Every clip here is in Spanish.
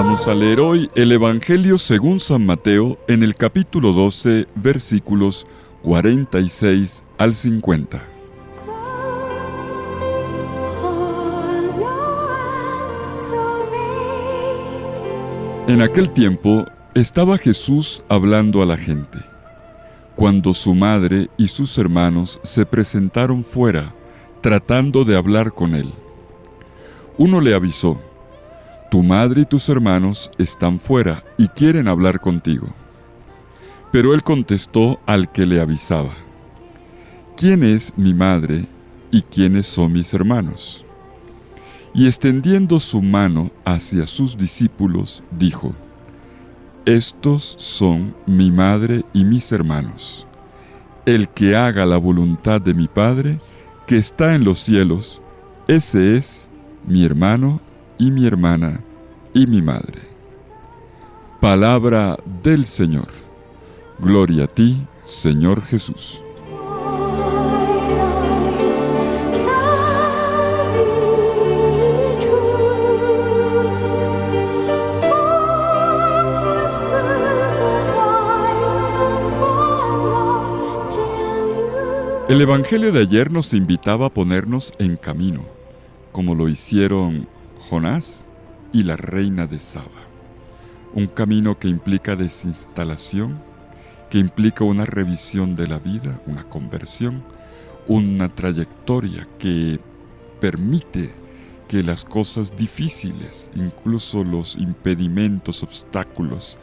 Vamos a leer hoy el Evangelio según San Mateo en el capítulo 12, versículos 46 al 50. En aquel tiempo estaba Jesús hablando a la gente, cuando su madre y sus hermanos se presentaron fuera, tratando de hablar con él. Uno le avisó: «Tu madre y tus hermanos están fuera y quieren hablar contigo». Pero él contestó al que le avisaba: «¿Quién es mi madre y quiénes son mis hermanos?». Y extendiendo su mano hacia sus discípulos, dijo: «Estos son mi madre y mis hermanos. El que haga la voluntad de mi Padre, que está en los cielos, ese es mi hermano y mi hermana y mi madre». Palabra del Señor. Gloria a ti, Señor Jesús. El Evangelio de ayer nos invitaba a ponernos en camino, como lo hicieron Jonás y la reina de Saba. Un camino que implica desinstalación, que implica una revisión de la vida, una conversión, una trayectoria que permite que las cosas difíciles, incluso los impedimentos, obstáculos,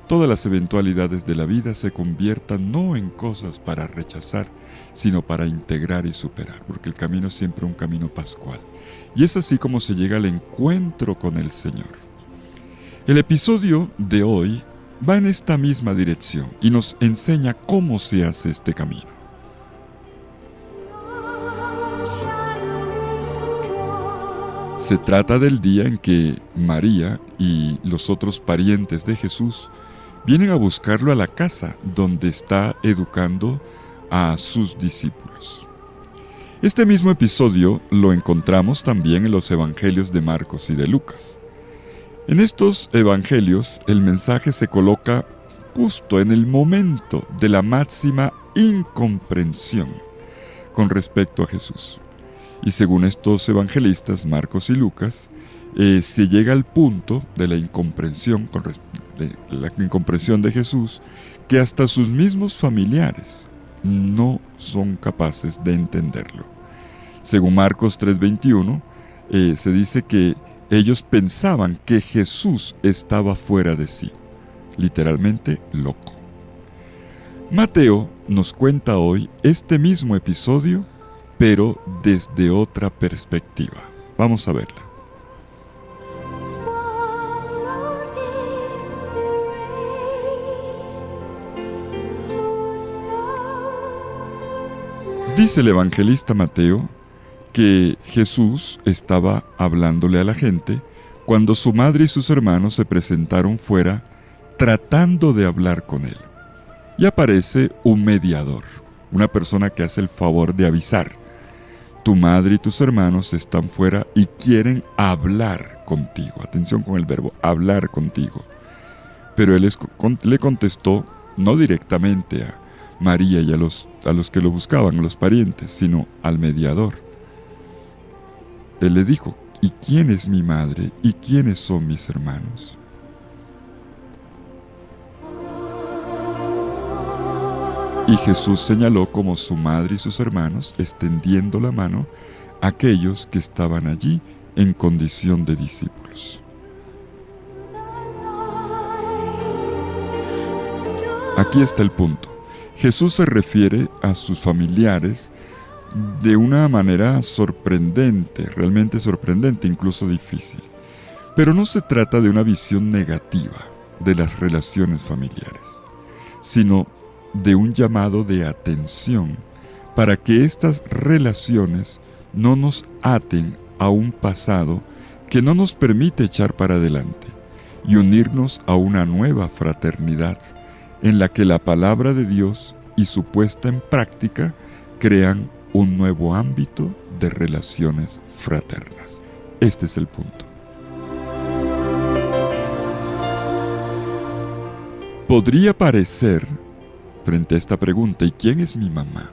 todas las eventualidades de la vida se conviertan no en cosas para rechazar, sino para integrar y superar, porque el camino es siempre un camino pascual. Y es así como se llega al encuentro con el Señor. El episodio de hoy va en esta misma dirección y nos enseña cómo se hace este camino. Se trata del día en que María y los otros parientes de Jesús vienen a buscarlo a la casa donde está educando a sus discípulos. Este mismo episodio lo encontramos también en los evangelios de Marcos y de Lucas. En estos evangelios el mensaje se coloca justo en el momento de la máxima incomprensión con respecto a Jesús. Y según estos evangelistas, Marcos y Lucas, se llega al punto de la incomprensión de Jesús, que hasta sus mismos familiares no son capaces de entenderlo. Según Marcos 3:21, se dice que ellos pensaban que Jesús estaba fuera de sí, literalmente loco. Mateo nos cuenta hoy este mismo episodio, pero desde otra perspectiva. Vamos a verla. Dice el evangelista Mateo que Jesús estaba hablándole a la gente cuando su madre y sus hermanos se presentaron fuera tratando de hablar con él. Y aparece un mediador, una persona que hace el favor de avisar: tu madre y tus hermanos están fuera y quieren hablar contigo. Atención con el verbo, hablar contigo. Pero él le contestó no directamente a María y a los que lo buscaban, a los parientes, sino al mediador. Él le dijo: ¿y quién es mi madre y quiénes son mis hermanos? Y Jesús señaló como su madre y sus hermanos, extendiendo la mano a aquellos que estaban allí en condición de discípulos. Aquí está el punto. Jesús se refiere a sus familiares de una manera sorprendente, realmente sorprendente, incluso difícil. Pero no se trata de una visión negativa de las relaciones familiares, sino de un llamado de atención para que estas relaciones no nos aten a un pasado que no nos permite echar para adelante y unirnos a una nueva fraternidad en la que la palabra de Dios y su puesta en práctica crean un nuevo ámbito de relaciones fraternas. Este es el punto. podría parecer, frente a esta pregunta, ¿y quién es mi mamá?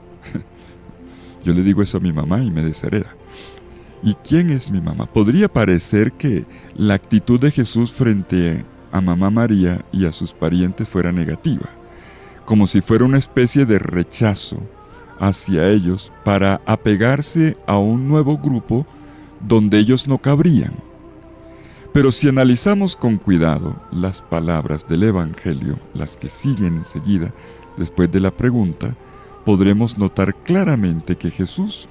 Yo le digo eso a mi mamá y me deshereda. ¿Y quién es mi mamá? Podría parecer que la actitud de Jesús frente a mamá María y a sus parientes fuera negativa, como si fuera una especie de rechazo hacia ellos para apegarse a un nuevo grupo donde ellos no cabrían. Pero si analizamos con cuidado las palabras del Evangelio, las que siguen enseguida después de la pregunta, podremos notar claramente que Jesús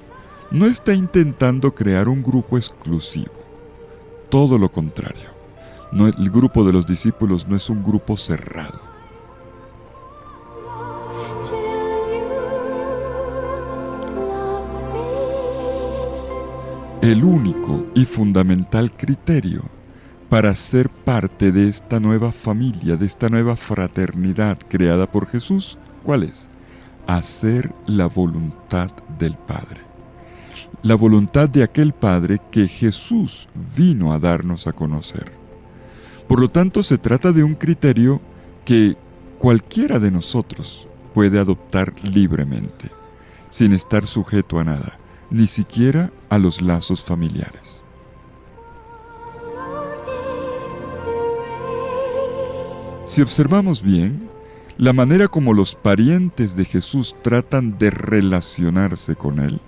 no está intentando crear un grupo exclusivo. Todo lo contrario. El grupo de los discípulos no es un grupo cerrado. El único y fundamental criterio para ser parte de esta nueva familia, de esta nueva fraternidad creada por Jesús, ¿cuál es? Hacer la voluntad del Padre. La voluntad de aquel Padre que Jesús vino a darnos a conocer. Por lo tanto, se trata de un criterio que cualquiera de nosotros puede adoptar libremente, sin estar sujeto a nada, ni siquiera a los lazos familiares. Si observamos bien, la manera como los parientes de Jesús tratan de relacionarse con Él,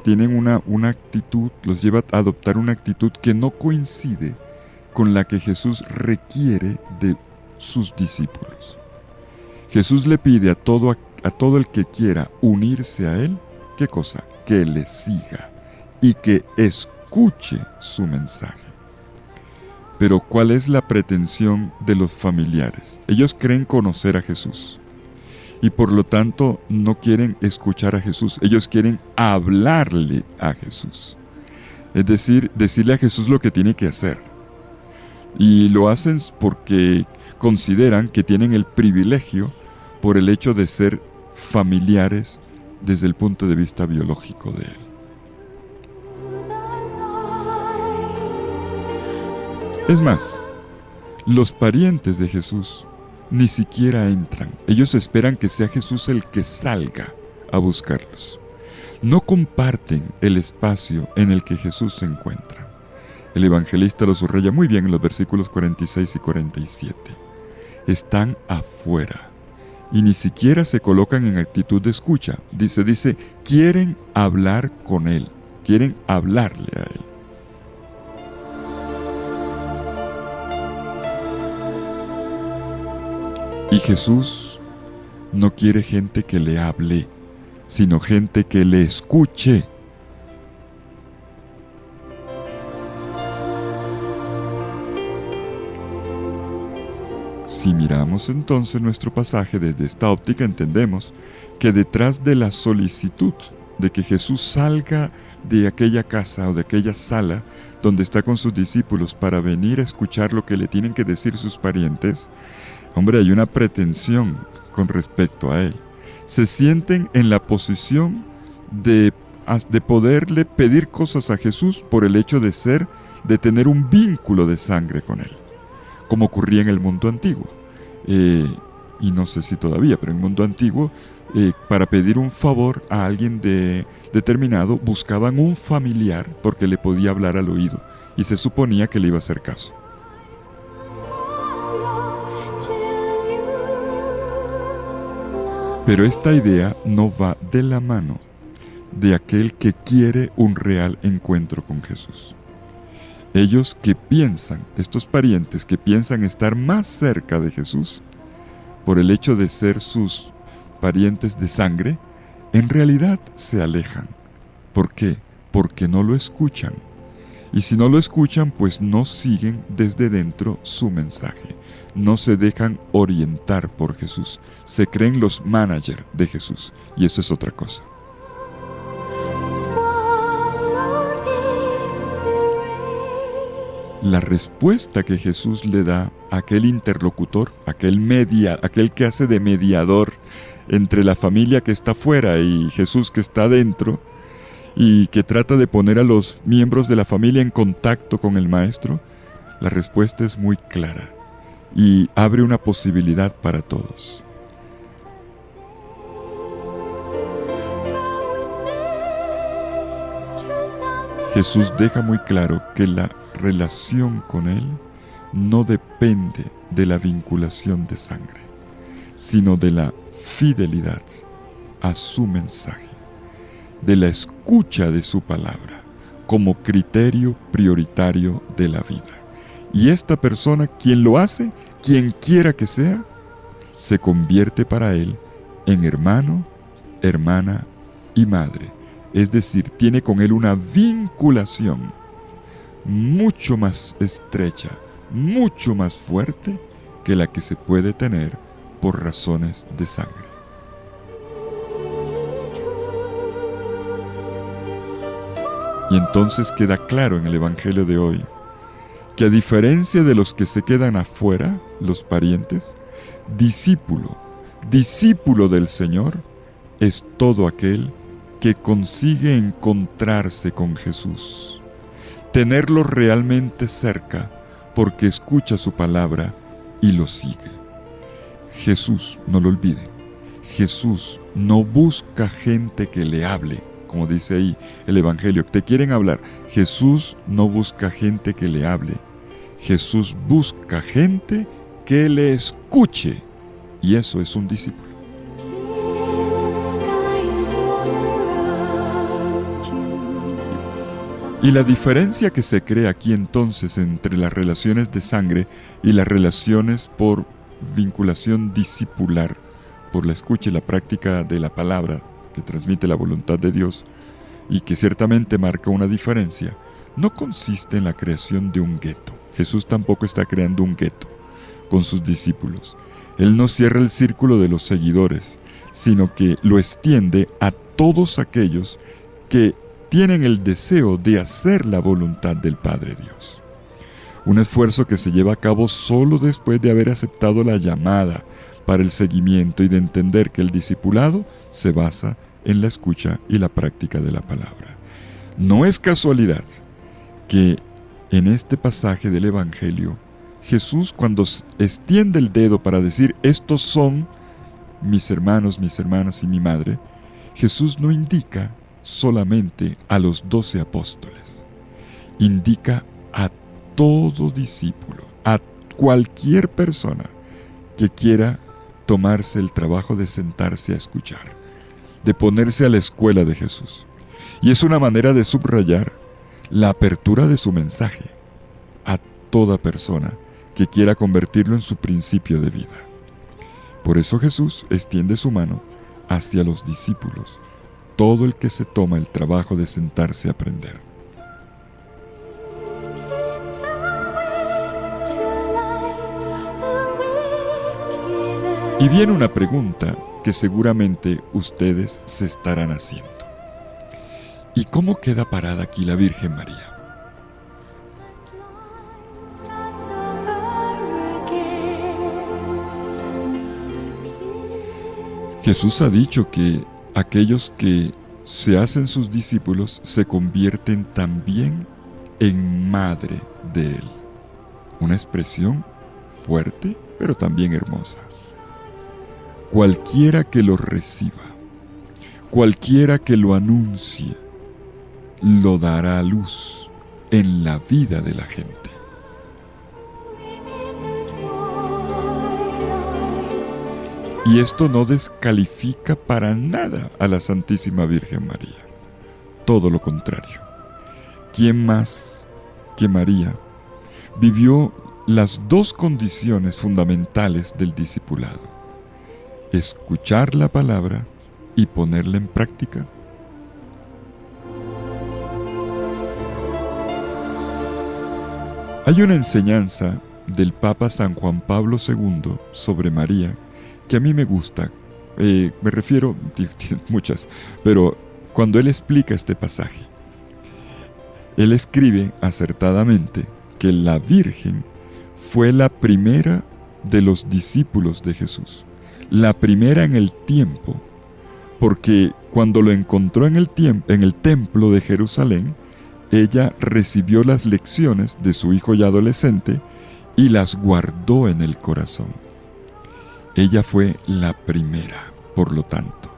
tienen una actitud, los lleva a adoptar una actitud que no coincide con la que Jesús requiere de sus discípulos. Jesús le pide a todo el que quiera unirse a Él, ¿qué cosa? Que le siga y que escuche su mensaje. Pero ¿cuál es la pretensión de los familiares? Ellos creen conocer a Jesús y por lo tanto no quieren escuchar a Jesús. Ellos quieren hablarle a Jesús. Es decir, decirle a Jesús lo que tiene que hacer. Y lo hacen porque consideran que tienen el privilegio por el hecho de ser familiares desde el punto de vista biológico de Él. Es más, los parientes de Jesús ni siquiera entran. Ellos esperan que sea Jesús el que salga a buscarlos. No comparten el espacio en el que Jesús se encuentra. El evangelista lo subraya muy bien en los versículos 46 y 47. Están afuera y ni siquiera se colocan en actitud de escucha. Dice, quieren hablar con Él, quieren hablarle a Él. Y Jesús no quiere gente que le hable, sino gente que le escuche. Si miramos entonces nuestro pasaje desde esta óptica, entendemos que detrás de la solicitud de que Jesús salga de aquella casa o de aquella sala donde está con sus discípulos para venir a escuchar lo que le tienen que decir sus parientes, hay una pretensión con respecto a Él. Se sienten en la posición de poderle pedir cosas a Jesús por el hecho de tener un vínculo de sangre con Él, como ocurría en el mundo antiguo. Y no sé si todavía, pero en el mundo antiguo, para pedir un favor a alguien determinado, buscaban un familiar porque le podía hablar al oído y se suponía que le iba a hacer caso. Pero esta idea no va de la mano de aquel que quiere un real encuentro con Jesús. Ellos que piensan, estos parientes que piensan estar más cerca de Jesús, por el hecho de ser sus parientes de sangre, en realidad se alejan. ¿Por qué? Porque no lo escuchan. Y si no lo escuchan, pues no siguen desde dentro su mensaje. No se dejan orientar por Jesús. Se creen los managers de Jesús. Y eso es otra cosa. La respuesta que Jesús le da a aquel interlocutor, aquel que hace de mediador entre la familia que está fuera y Jesús que está dentro, y que trata de poner a los miembros de la familia en contacto con el Maestro, La respuesta es muy clara y abre una posibilidad para todos. Jesús deja muy claro que la relación con Él no depende de la vinculación de sangre, sino de la fidelidad a su mensaje, de la escucha de su palabra como criterio prioritario de la vida. Y esta persona, quien lo hace, quien quiera que sea, se convierte para Él en hermano, hermana y madre. Es decir, tiene con Él una vinculación mucho más estrecha, mucho más fuerte que la que se puede tener por razones de sangre. Y entonces queda claro en el Evangelio de hoy que, a diferencia de los que se quedan afuera, los parientes, discípulo del Señor es todo aquel que consigue encontrarse con Jesús, tenerlo realmente cerca porque escucha su palabra y lo sigue. Jesús, no lo olviden, Jesús no busca gente que le hable, como dice ahí el Evangelio. Te quieren hablar. Jesús no busca gente que le hable. Jesús busca gente que le escuche. Y eso es un discípulo. Y la diferencia que se crea aquí entonces entre las relaciones de sangre y las relaciones por vinculación discipular, por la escucha y la práctica de la palabra que transmite la voluntad de Dios y que ciertamente marca una diferencia, no consiste en la creación de un gueto. Jesús tampoco está creando un gueto con sus discípulos. Él no cierra el círculo de los seguidores, sino que lo extiende a todos aquellos que tienen el deseo de hacer la voluntad del Padre Dios. Un esfuerzo que se lleva a cabo solo después de haber aceptado la llamada para el seguimiento y de entender que el discipulado se basa en la escucha y la práctica de la palabra. No es casualidad que en este pasaje del Evangelio, Jesús, cuando extiende el dedo para decir estos son mis hermanos, mis hermanas y mi madre, Jesús no indica solamente a los 12 apóstoles, indica a todo discípulo, a cualquier persona que quiera tomarse el trabajo de sentarse a escuchar, de ponerse a la escuela de Jesús. Y es una manera de subrayar la apertura de su mensaje a toda persona que quiera convertirlo en su principio de vida. Por eso Jesús extiende su mano hacia los discípulos, todo el que se toma el trabajo de sentarse a aprender. Y viene una pregunta que seguramente ustedes se estarán haciendo. ¿Y cómo queda parada aquí la Virgen María? Jesús ha dicho que aquellos que se hacen sus discípulos se convierten también en madre de Él. Una expresión fuerte, pero también hermosa. Cualquiera que lo reciba, cualquiera que lo anuncie, lo dará a luz en la vida de la gente. Y esto no descalifica para nada a la Santísima Virgen María. Todo lo contrario. ¿Quién más que María vivió las dos condiciones fundamentales del discipulado? Escuchar la palabra y ponerla en práctica. Hay una enseñanza del Papa San Juan Pablo II sobre María que a mí me gusta. Me refiero, tiene muchas, pero cuando él explica este pasaje, él escribe acertadamente que la Virgen fue la primera de los discípulos de Jesús, la primera en el tiempo, porque cuando lo encontró en el templo de Jerusalén, ella recibió las lecciones de su hijo ya adolescente y las guardó en el corazón. Ella fue la primera, por lo tanto.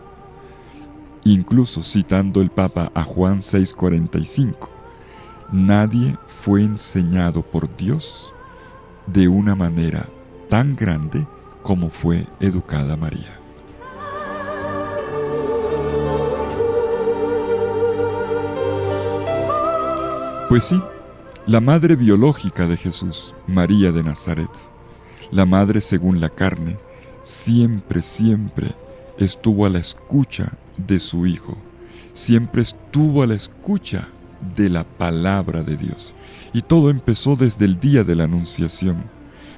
Incluso citando el Papa a Juan 6:45, nadie fue enseñado por Dios de una manera tan grande como fue educada María. Pues sí, la madre biológica de Jesús, María de Nazaret, la madre según la carne, siempre estuvo a la escucha de su Hijo, siempre estuvo a la escucha de la palabra de Dios. Y todo empezó desde el día de la Anunciación,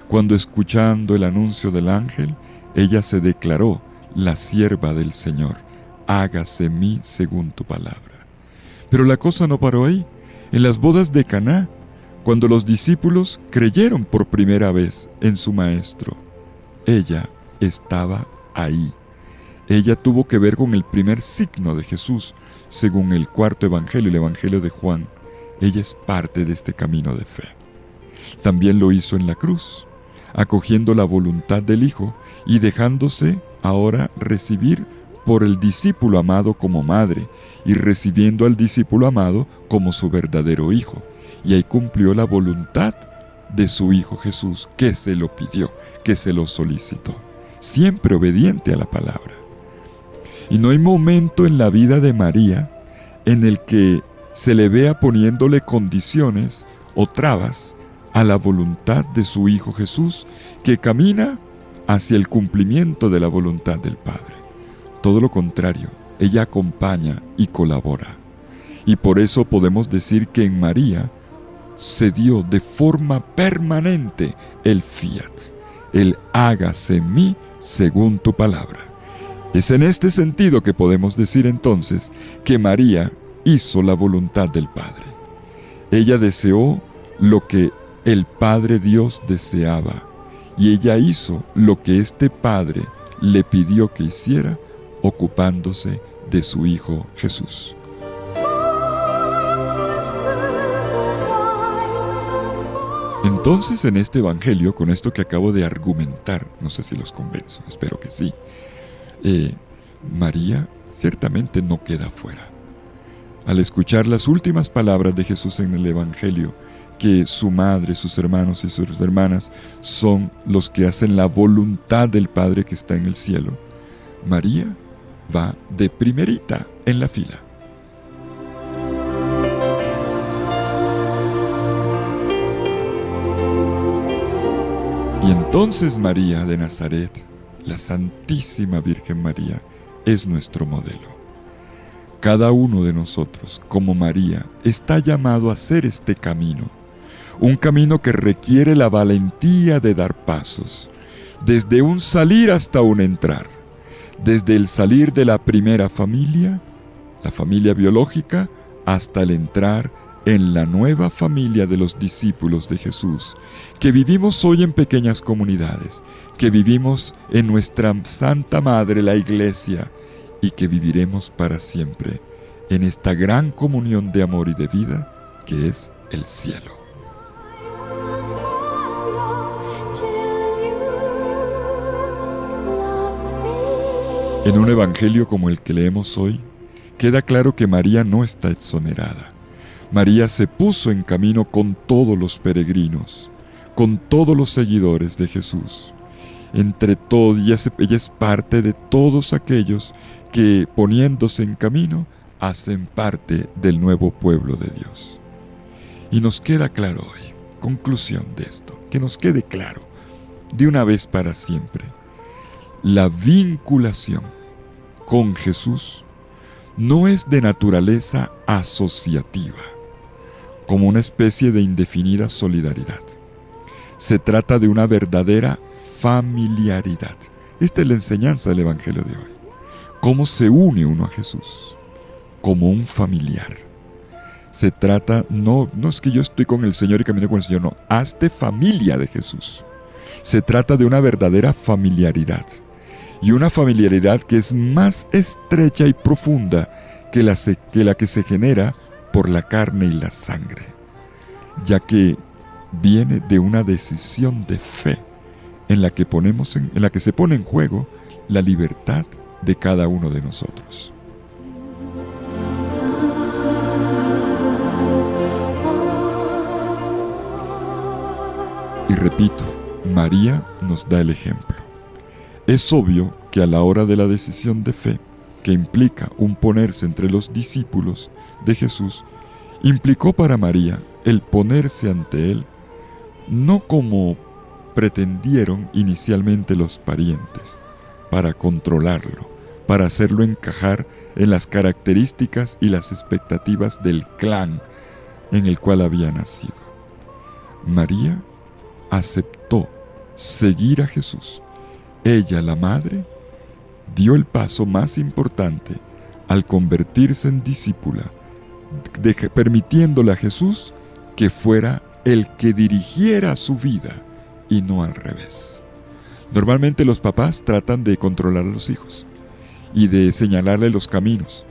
cuando escuchando el anuncio del ángel, ella se declaró la sierva del Señor, hágase en mí según tu palabra. Pero la cosa no paró ahí. En las bodas de Caná, cuando los discípulos creyeron por primera vez en su maestro, ella estaba ahí. Ella tuvo que ver con el primer signo de Jesús, según el cuarto evangelio, el evangelio de Juan. Ella es parte de este camino de fe. También lo hizo en la cruz, acogiendo la voluntad del Hijo y dejándose ahora recibir por el discípulo amado como madre y recibiendo al discípulo amado como su verdadero hijo. Y ahí cumplió la voluntad de su Hijo Jesús, que se lo pidió, que se lo solicitó, siempre obediente a la palabra. Y no hay momento en la vida de María en el que se le vea poniéndole condiciones o trabas a la voluntad de su Hijo Jesús, que camina hacia el cumplimiento de la voluntad del Padre. Todo lo contrario, ella acompaña y colabora. Y por eso podemos decir que en María se dio de forma permanente el fiat, el hágase en mí según tu palabra. Es en este sentido que podemos decir entonces que María hizo la voluntad del Padre. Ella deseó lo que el Padre Dios deseaba, y ella hizo lo que este Padre le pidió que hiciera, ocupándose de su Hijo Jesús. Entonces, en este evangelio, con esto que acabo de argumentar, no sé si los convenzo, espero que sí, María ciertamente no queda fuera. Al escuchar las últimas palabras de Jesús en el evangelio, que su madre, sus hermanos y sus hermanas son los que hacen la voluntad del Padre que está en el cielo, María va de primerita en la fila. Y entonces María de Nazaret, la Santísima Virgen María, es nuestro modelo. Cada uno de nosotros, como María, está llamado a hacer este camino, un camino que requiere la valentía de dar pasos, desde un salir hasta un entrar, desde el salir de la primera familia, la familia biológica, hasta el entrar en la nueva familia de los discípulos de Jesús, que vivimos hoy en pequeñas comunidades, que vivimos en nuestra Santa Madre, la Iglesia, y que viviremos para siempre en esta gran comunión de amor y de vida que es el cielo. En un evangelio como el que leemos hoy, queda claro que María no está exonerada. María se puso en camino con todos los peregrinos, con todos los seguidores de Jesús. Entre todos, ella es parte de todos aquellos que, poniéndose en camino, hacen parte del nuevo pueblo de Dios. Y nos queda claro hoy, conclusión de esto, que nos quede claro, de una vez para siempre, la vinculación con Jesús no es de naturaleza asociativa, como una especie de indefinida solidaridad. Se trata de una verdadera familiaridad. Esta es la enseñanza del Evangelio de hoy. ¿Cómo se une uno a Jesús? Como un familiar. Se trata, no es que yo estoy con el Señor y camino con el Señor, no. Hazte familia de Jesús. Se trata de una verdadera familiaridad. Y una familiaridad que es más estrecha y profunda que la que se genera por la carne y la sangre, ya que viene de una decisión de fe en la que se pone en juego la libertad de cada uno de nosotros. Y repito, María nos da el ejemplo. Es obvio que a la hora de la decisión de fe, que implica un ponerse entre los discípulos de Jesús, implicó para María el ponerse ante Él, no como pretendieron inicialmente los parientes, para controlarlo, para hacerlo encajar en las características y las expectativas del clan en el cual había nacido. María aceptó seguir a Jesús. Ella, la madre, dio el paso más importante al convertirse en discípula, permitiéndole a Jesús que fuera el que dirigiera su vida y no al revés. Normalmente los papás tratan de controlar a los hijos y de señalarle los caminos.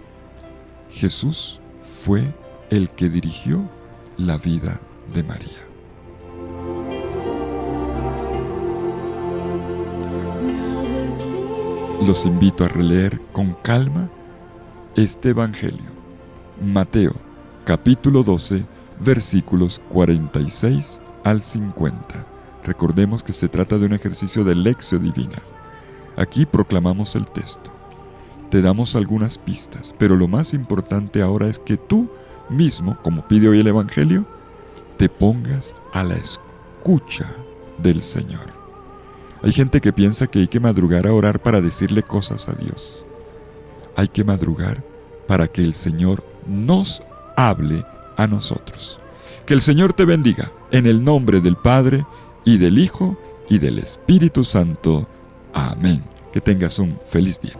Jesús fue el que dirigió la vida de María. Los invito a releer con calma este Evangelio. Mateo, capítulo 12, versículos 46 al 50. Recordemos que se trata de un ejercicio de lección divina. Aquí proclamamos el texto. Te damos algunas pistas, pero lo más importante ahora es que tú mismo, como pide hoy el Evangelio, te pongas a la escucha del Señor. Hay gente que piensa que hay que madrugar a orar para decirle cosas a Dios. Hay que madrugar para que el Señor nos hable a nosotros. Que el Señor te bendiga en el nombre del Padre y del Hijo y del Espíritu Santo. Amén. Que tengas un feliz día.